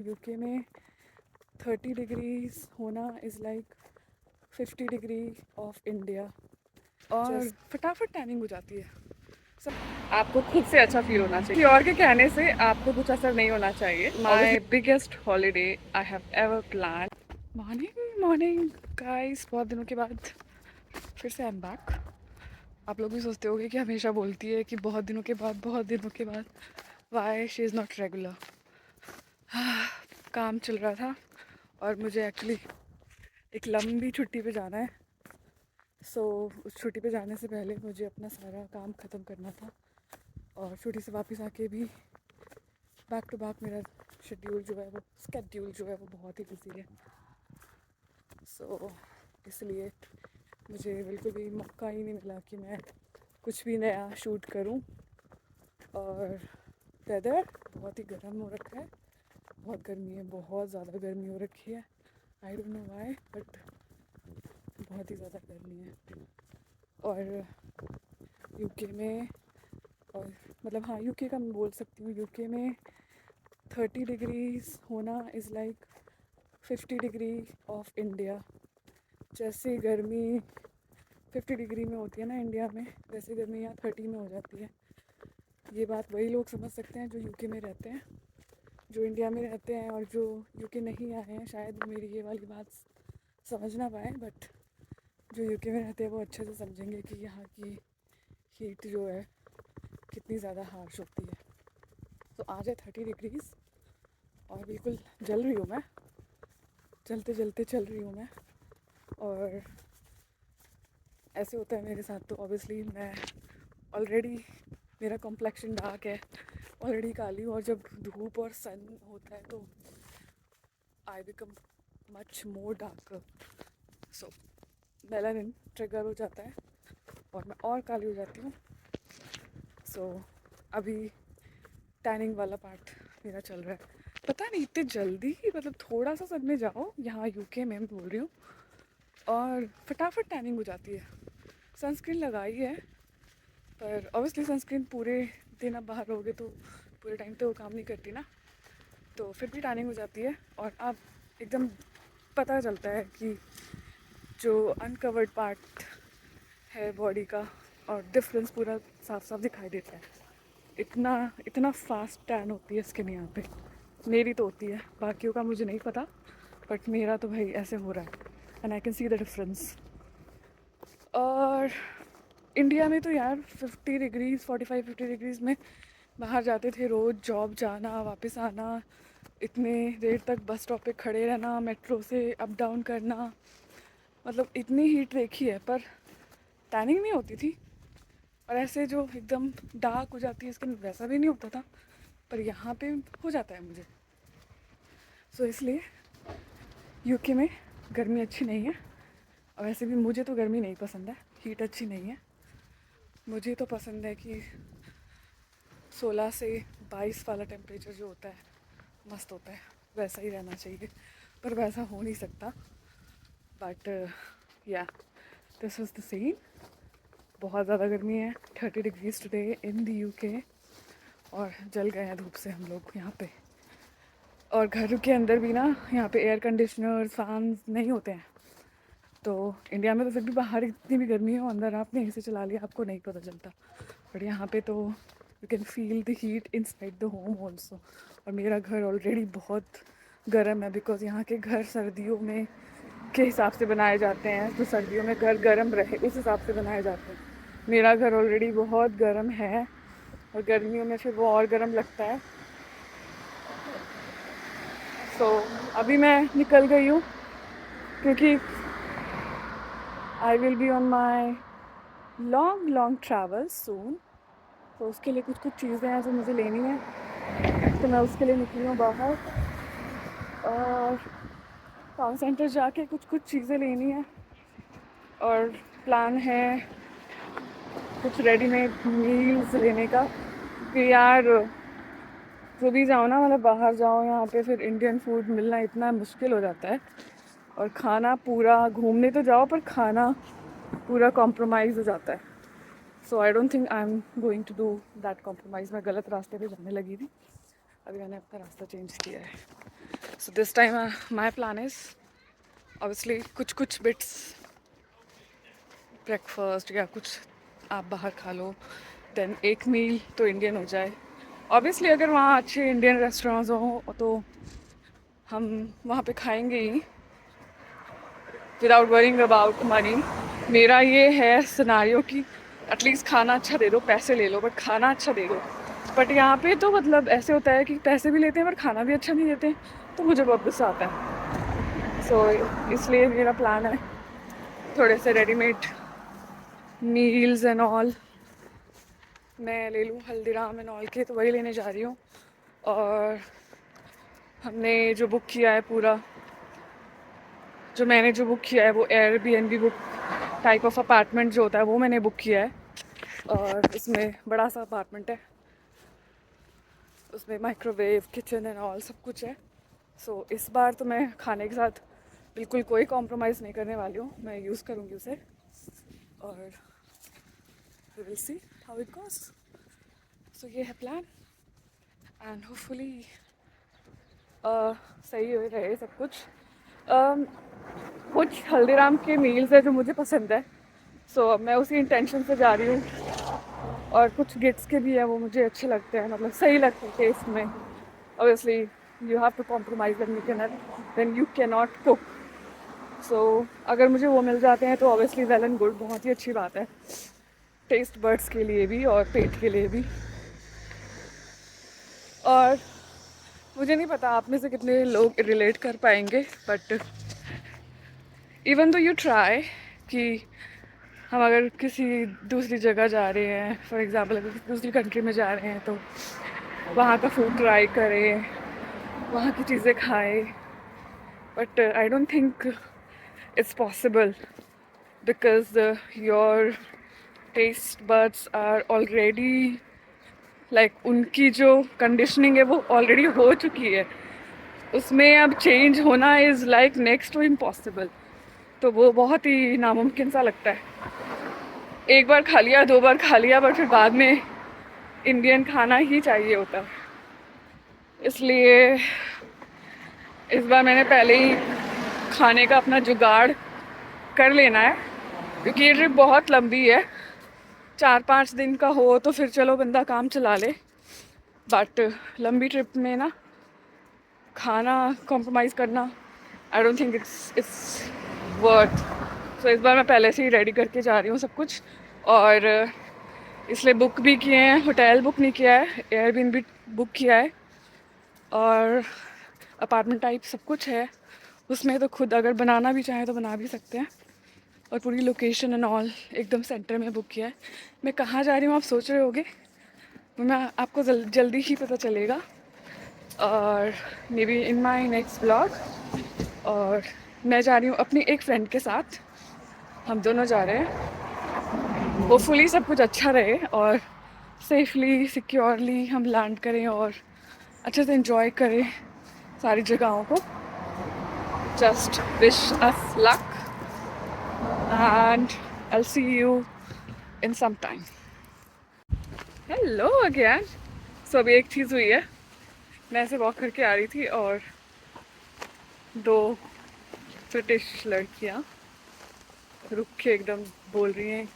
UK में 30 degrees होना is like 50 degree of India. और फटाफट टैनिंग हो जाती है। आपको खुद से अच्छा फील होना चाहिए, और के कहने से आपको कुछ असर नहीं होना चाहिए। My biggest holiday I have ever plan. Morning morning guys, बहुत दिनों के बाद फिर से आई एम बैक। आप लोग भी सोचते होंगे कि हमेशा बोलती है कि बहुत दिनों के बाद, बहुत दिनों के बाद। Why she is not regular. काम चल रहा था और मुझे एक्चुअली एक लंबी छुट्टी पे जाना है। उस छुट्टी पे जाने से पहले मुझे अपना सारा काम ख़त्म करना था। और छुट्टी से वापस आके भी बैक टू बैक मेरा स्केड्यूल जो है वो बहुत ही बिजी है। इसलिए मुझे बिल्कुल भी मौका ही नहीं मिला कि मैं कुछ भी नया शूट करूं। और वेदर बहुत ही गर्म हो रखा है, बहुत गर्मी है, बहुत ज़्यादा गर्मी हो रखी है। I don't know why, but बहुत ही ज़्यादा गर्मी है। और यूके में, और मतलब हाँ, यूके का मैं बोल सकती हूँ, यूके में 30 डिग्रीज होना is like 50 degree of India. जैसे गर्मी 50 डिग्री में होती है ना इंडिया में, वैसे गर्मी यहाँ 30 में हो जाती है। ये बात वही लोग समझ सकते हैं जो यूके में रहते हैं। जो इंडिया में रहते हैं और जो यूके नहीं आए हैं, शायद वो मेरी ये वाली बात समझ ना पाए, बट जो यूके में रहते हैं वो अच्छे से समझेंगे कि यहाँ की हीट जो है कितनी ज़्यादा हार्श होती है। तो आज है 30 डिग्रीज़ और बिल्कुल जल रही हूँ मैं, चलते चलते चल रही हूँ मैं। और ऐसे होता है मेरे साथ, तो ऑब्वियसली मैं ऑलरेडी, मेरा कॉम्प्लेक्शन डार्क है, ऑलरेडी काली हूँ। और जब धूप और सन होता है तो I become much more darker. So melanin trigger हो जाता है और मैं और काली हो जाती हूँ। अभी टैनिंग वाला पार्ट मेरा चल रहा है। पता नहीं इतने जल्दी, मतलब थोड़ा सा सन में जाओ, यहाँ यूके में मैं बोल रही हूँ, और फटाफट टैनिंग हो जाती है। सनस्क्रीन लगाई है, पर ऑब्वियसली सनस्क्रीन पूरे दिन आप बाहर रहोगे तो पूरे टाइम तो वो काम नहीं करती ना, तो फिर भी टैनिंग हो जाती है। और आप एकदम पता चलता है कि जो अनकवर्ड पार्ट है बॉडी का, और डिफरेंस पूरा साफ साफ दिखाई देता है। इतना इतना फास्ट टैन होती है स्किन यहाँ पे, मेरी तो होती है, बाकियों का मुझे नहीं पता, बट मेरा तो भाई ऐसे हो रहा है and I can see the difference. और इंडिया में तो यार 50 डिग्रीज 45-50 डिग्रीज़ में बाहर जाते थे रोज़, जॉब जाना वापस आना, इतने देर तक बस स्टॉप पे खड़े रहना, मेट्रो से अप डाउन करना, मतलब इतनी हीट देखी है, पर टैनिंग नहीं होती थी। और ऐसे जो एकदम डार्क हो जाती है स्किन, वैसा भी नहीं होता था, पर यहाँ पे हो जाता है मुझे। इसलिए यूके में गर्मी अच्छी नहीं है। और वैसे भी मुझे तो गर्मी नहीं पसंद है, हीट अच्छी नहीं है। मुझे तो पसंद है कि 16 से 22 वाला टेम्परेचर जो होता है मस्त होता है, वैसा ही रहना चाहिए, पर वैसा हो नहीं सकता। बट या दिस इज़ द सीन। बहुत ज़्यादा गर्मी है, 30 degrees today in the UK, और जल गए हैं धूप से हम लोग यहाँ पे। और घर के अंदर भी ना, यहाँ पे एयर कंडीशनर फैन नहीं होते हैं। तो इंडिया में तो फिर भी बाहर इतनी भी गर्मी हो, अंदर आपने एसी चला लिया, आपको नहीं पता चलता, बट यहाँ पे तो you can feel the heat inside the home also. और मेरा घर ऑलरेडी बहुत गर्म है, बिकॉज यहाँ के घर सर्दियों में के हिसाब से बनाए जाते हैं, तो सर्दियों में घर गर्म रहे उस हिसाब से बनाए जाते हैं। मेरा घर ऑलरेडी बहुत गर्म है और गर्मियों में फिर वो और गर्म लगता है। अभी मैं निकल गई हूँ क्योंकि I will be on my long travel soon. तो उसके लिए कुछ कुछ चीज़ें हैं जो मुझे लेनी है, तो मैं उसके लिए निकली हूँ बाहर। और टाउन सेंटर जाके कुछ कुछ चीज़ें लेनी है, और प्लान है कुछ रेडीमेड मील्स लेने का। कि यार जो भी जाओ ना, मतलब बाहर जाओ, यहाँ पे फिर इंडियन फूड मिलना इतना मुश्किल हो जाता है, और खाना पूरा, घूमने तो जाओ पर खाना पूरा कॉम्प्रोमाइज़ हो जाता है। I don't think I am going to do that compromise. मैं गलत रास्ते पे जाने लगी थी, अभी मैंने अपना रास्ता चेंज किया है। So this time my plan is obviously कुछ bits ब्रेकफास्ट या कुछ आप बाहर खा लो, देन एक मील तो इंडियन हो जाए। ऑब्वियसली अगर वहाँ अच्छे इंडियन रेस्टोरेंट्स हों तो हम वहाँ पे खाएंगे ही विदाउट वरिंग अबाउट मनी। मेरा ये है सिनारियो कि एटलीस्ट खाना अच्छा दे दो, पैसे ले लो बट खाना अच्छा दे दो। बट यहाँ पे तो मतलब ऐसे होता है कि पैसे भी लेते हैं पर खाना भी अच्छा नहीं देते, तो मुझे बहुत गुस्सा आता है। सो इसलिए मेरा प्लान है थोड़े से रेडीमेड मील्स एंड ऑल मैं ले लूँ हल्दीराम एंड ऑल के, तो वही लेने जा रही हूँ। और हमने जो बुक किया है पूरा, जो मैंने जो बुक किया है वो Airbnb book type of apartment जो होता है वो मैंने बुक किया है। और इसमें बड़ा सा अपार्टमेंट है, उसमें माइक्रोवेव किचन एंड ऑल सब कुछ है। सो इस बार तो मैं खाने के साथ बिल्कुल कोई कॉम्प्रोमाइज़ नहीं करने वाली हूँ, मैं यूज़ करूँगी उसे और we will see how it goes. So ये है प्लान एंड होपफुली सही हो रहे सब कुछ। कुछ हल्दीराम के मील्स है जो मुझे पसंद है, सो मैं उसी इंटेंशन से जा रही हूँ। और कुछ गिट्स के भी है वो मुझे अच्छे लगते हैं, मतलब सही लगते हैं टेस्ट में। Obviously you have to compromise then you can not cook. So अगर मुझे वो मिल जाते हैं तो ऑब्वियसली वेल एंड गुड, बहुत ही अच्छी बात है टेस्ट बर्ड्स के लिए भी और पेट के लिए भी। और मुझे नहीं पता आप में से कितने लोग रिलेट कर पाएंगे, but even though you try कि हम अगर किसी दूसरी जगह जा रहे हैं, फॉर एग्ज़ाम्पल अगर किसी दूसरी कंट्री में जा रहे हैं तो वहाँ का फूड ट्राई करें, वहाँ की चीज़ें खाएं। But I don't think it's possible because your taste buds are already like उनकी जो कंडीशनिंग है वो ऑलरेडी हो चुकी है, उसमें अब चेंज होना is like next to impossible. तो वो बहुत ही नामुमकिन सा लगता है। एक बार खा लिया, दो बार खा लिया, बट फिर बाद में इंडियन खाना ही चाहिए होता है। इसलिए इस बार मैंने पहले ही खाने का अपना जुगाड़ कर लेना है, क्योंकि ये ट्रिप बहुत लंबी है। 4-5 दिन का हो तो फिर चलो बंदा काम चला ले, बट लंबी ट्रिप में ना खाना कॉम्प्रोमाइज़ करना I don't think it's worth. So इस बार मैं पहले से ही रेडी करके जा रही हूँ सब कुछ। और इसलिए बुक भी किए हैं, होटल बुक नहीं किया है, एयरबीएनबी बुक किया है और अपार्टमेंट टाइप सब कुछ है उसमें। तो खुद अगर बनाना भी चाहें तो बना भी सकते हैं। और पूरी लोकेशन एंड ऑल एकदम सेंटर में बुक किया है। मैं कहाँ जा रही हूँ आप सोच रहे होगे, मैं आपको जल्दी ही पता चलेगा और may be in my next blog. और मैं जा रही हूँ अपनी एक फ्रेंड के साथ, हम दोनों जा रहे हैं। होपफुली सब कुछ अच्छा रहे और सेफली सिक्योरली हम लैंड करें और अच्छे से एंजॉय करें सारी जगहों को। Just wish us luck and I'll see you in some time. Hello again. So अभी एक चीज़ हुई है, मैं ऐसे वॉक करके आ रही थी और 2 ब्रिटिश लड़कियाँ रुक के एकदम बोल रही हैं।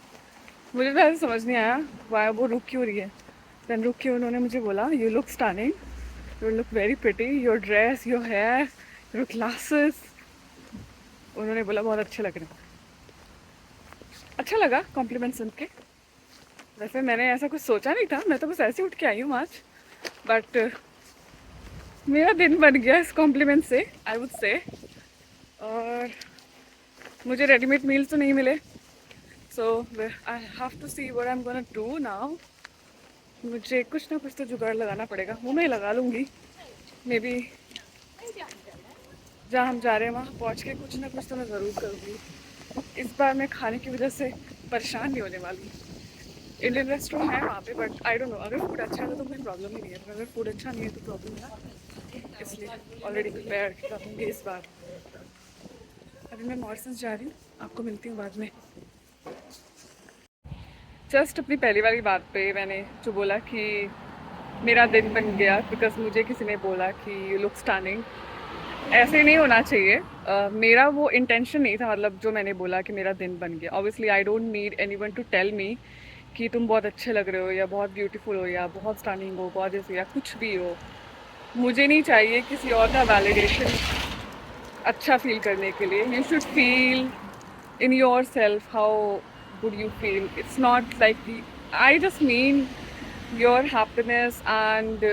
मुझे तो ऐसे समझ नहीं आया वाई वो रुक क्यों रही है। दैन रुक के उन्होंने मुझे बोला you look stunning, you look very pretty, your dress, your hair, your glasses. उन्होंने बोला बहुत अच्छे लग रहे हैं। अच्छा लगा कॉम्प्लीमेंट सुन के। वैसे मैंने ऐसा कुछ सोचा नहीं था, मैं तो बस ऐसे उठ के आई हूँ आज, बट मेरा दिन बन गया इस कॉम्प्लीमेंट से आई वुड से। और मुझे रेडीमेड मील्स तो नहीं मिले, so I have to see what I am gonna do now. मुझे कुछ ना कुछ तो जुगाड़ लगाना पड़ेगा, वो मैं लगा लूँगी। मे बी जहाँ हम जा रहे हैं वहाँ पहुँच के कुछ ना कुछ तो मैं ज़रूर करूँगी। इस बार मैं खाने की वजह से परेशान नहीं होने वाली। इंडियन रेस्टोरेंट है वहाँ पे, बट आई डोंट नो अगर फूड अच्छा है तो कोई प्रॉब्लम ही नहीं है, पर अगर फूड अच्छा नहीं है तो प्रॉब्लम है। इसलिए ऑलरेडी प्रिपेयर करूँगी इस बार। अभी मैं मॉरिशस जा रही हूँ, आपको मिलती हूँ बाद में। जस्ट अपनी पहली वाली बात पे मैंने जो बोला कि मेरा दिन बन गया बिकॉज मुझे किसी ने बोला कि यू लुक स्टनिंग। ऐसे नहीं होना चाहिए। मेरा वो इंटेंशन नहीं था, मतलब जो मैंने बोला कि मेरा दिन बन गया। Obviously I don't need anyone to tell me कि तुम बहुत अच्छे लग रहे हो या बहुत ब्यूटीफुल हो या बहुत स्टनिंग हो, गॉर्जियस हो या कुछ भी हो। मुझे नहीं चाहिए किसी और का वैलिडेशन अच्छा फील करने के लिए। You should feel in yourself how would you feel. It's not like I just mean your happiness and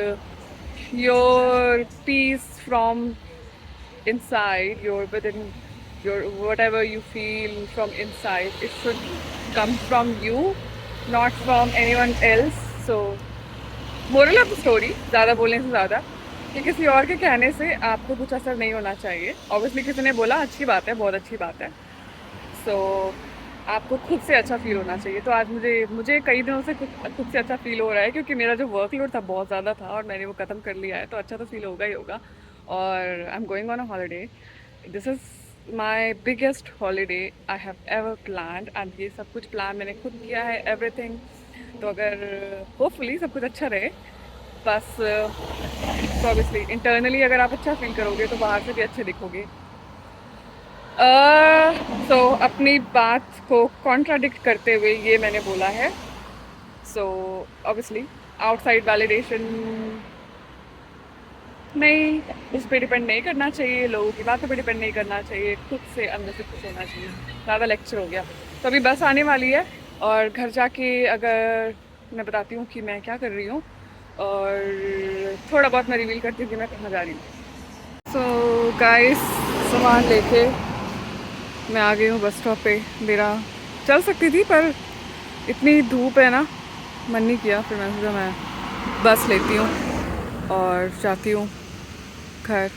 your peace from inside, your within, your whatever you feel from inside, it should come from you, not from anyone else. So moral of the story, ज़्यादा बोलने से ज़्यादा, कि किसी और के कहने से आपको कुछ असर नहीं होना चाहिए। ऑब्वियसली किसी ने बोला, अच्छी बात है, बहुत अच्छी बात है। सो आपको खुद से अच्छा फील होना चाहिए। तो आज मुझे मुझे कई दिनों से खुद से अच्छा फील हो रहा है, क्योंकि मेरा जो वर्कलोड था बहुत ज़्यादा था और मैंने वो ख़त्म कर लिया है, तो अच्छा तो फील होगा ही होगा। और आई am going on a holiday. This is my biggest holiday I have ever plan, and ये सब कुछ प्लान मैंने खुद किया है, एवरीथिंग। तो अगर होपफुली सब कुछ अच्छा रहे, बस तो ऑब्वियसली इंटरनली अगर आप अच्छा फील करोगे तो बाहर से भी अच्छे दिखोगे। तो अपनी बात को कॉन्ट्राडिक्ट करते हुए ये मैंने बोला है। सो ऑब्वियसली आउटसाइड वैलिडेशन नहीं, उस पर डिपेंड नहीं करना चाहिए, लोगों की बातों पर डिपेंड नहीं करना चाहिए, खुद से अंदर से खुश होना चाहिए। ज़्यादा लेक्चर हो गया। तो अभी बस आने वाली है और घर जाके अगर मैं बताती हूँ कि मैं क्या कर रही हूँ, और थोड़ा बहुत मैं रिवील करती हूँ कि मैं कहाँ जा रही हूँ। सो गाइस, सामान लेके मैं आ गई हूँ बस स्टॉप पे। मेरा चल सकती थी पर इतनी धूप है ना, मन नहीं किया। फिर मैं सोचा मैं बस लेती हूँ और जाती हूँ घर।